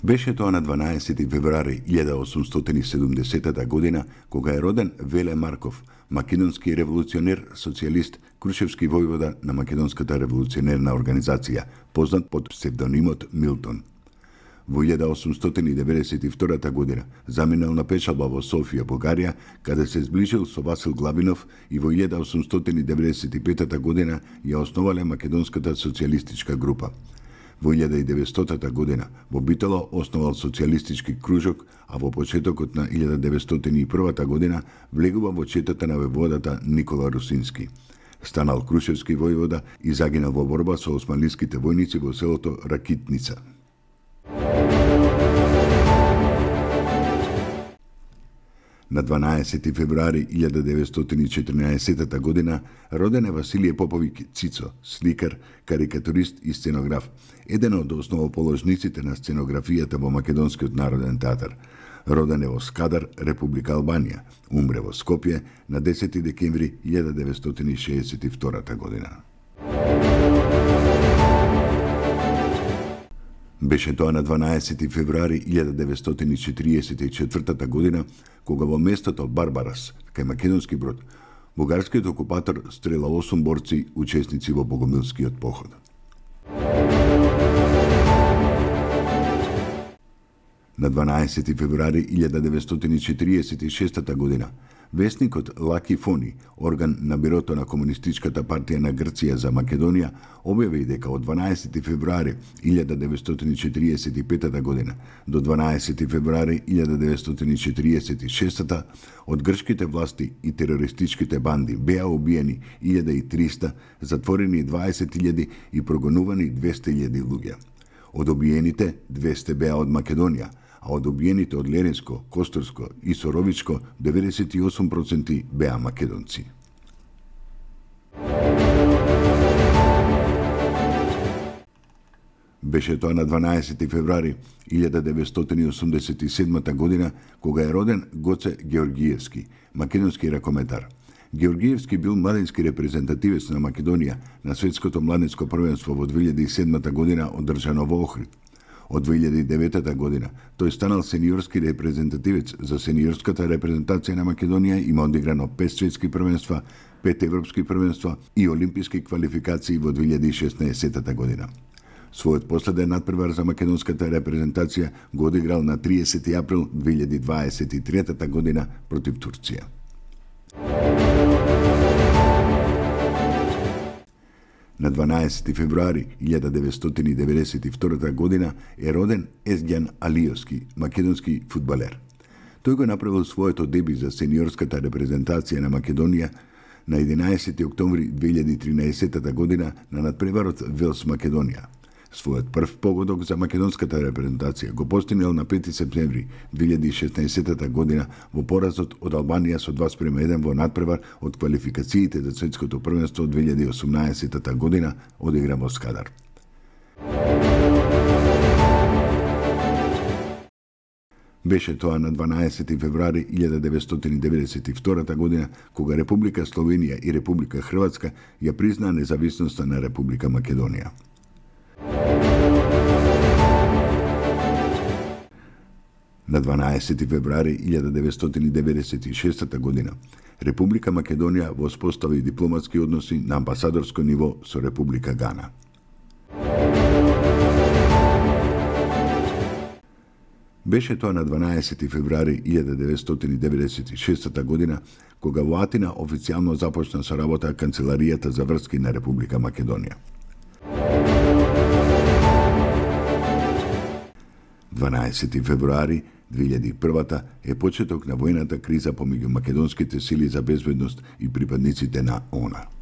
Беше тоа на 12 февруари 1870 година, кога е роден Веле Марков, македонски револуционер, социјалист, крушевски војвода на Македонската револуционерна организација, познат под псевдонимот Милтон. Во 1892 година заминал на пешалба во Софија, Бугарија, каде се зближил со Васил Главинов и во 1895 година ја основале Македонската социјалистичка група. Во 1900 година во Битола основал социјалистички кружок, а во почетокот на 1901 година влегува во четата на војводата Никола Русински. Станал крушевски војвода и загинал во борба со османлиските војници во селото Ракитница. На 12 февруари 1914 година роден е Василije Поповиќ Цицо, сликар, карикатурист и сценограф, еден од основоположниците на сценографијата во Македонскиот народен театар. Роден е во Скадар, Република Албанија, умре во Скопје на 10 декември 1962 година. Беше тоа на 12 февруари 1944 година, кога во местото Барбарас, кај македонски брод, бугарскиот окупатор стрела 8 борци, учесници во Богомилскиот поход. На 12 февруари 1946 година, весникот Лаки Фони, орган на бирото на Комунистичката партија на Грција за Македонија, објави дека од 12 февруари 1945 година до 12 февруари 1946 од грчките власти и терористичките банди беа убиени 1300, затворени 20.000 и прогонувани 200.000 луѓе. Од убиените 200 беа од Македонија, а од убиените од Леринско, Костурско и Соровичко 98% беа македонци. Беше тоа на 12 февруари 1987 година, кога е роден Гоце Георгиевски, македонски ракометар. Георгиевски бил младински репрезентативец на Македонија на светското младинско првенство во 2007 година одржано во Охрид. Од 2009 година тој станал сениорски репрезентативец за сениорската репрезентација на Македонија, има одиграно 5 светски првенства, 5 европски првенства и олимписки квалификации во 2016 година. Својот последен надпревар за македонската репрезентација го одиграл на 30 април 2023 година против Турција. На 12 февруари 1992 година е роден Езѓан Алиевски, македонски фудбалер. Тој го направил своето деби за сениорската репрезентација на Македонија на 11 октомври 2013 година на надпреварот Велс Македонија. Својот прв погодок за македонската репрезентација го постигнал на 5 септември 2016 година во поразот од Албанија со 2:1 во надпревар од квалификациите за светското првенство 2018 година, одигран во Скадар. Беше тоа на 12 февруари 1992 година, кога Република Словенија и Република Хрватска ја признаа независноста на Република Македонија. На 12 февруари 1996 година Република Македонија воспостави дипломатски односи на амбасадорско ниво со Република Гана. Беше тоа на 12 февруари 1996 година, кога во Атина официјално започна со работа Канцеларијата за врски на Република Македонија. 12 февруари 2001 е почеток на војната криза помеѓу македонските сили за безбедност и припадниците на ОНА.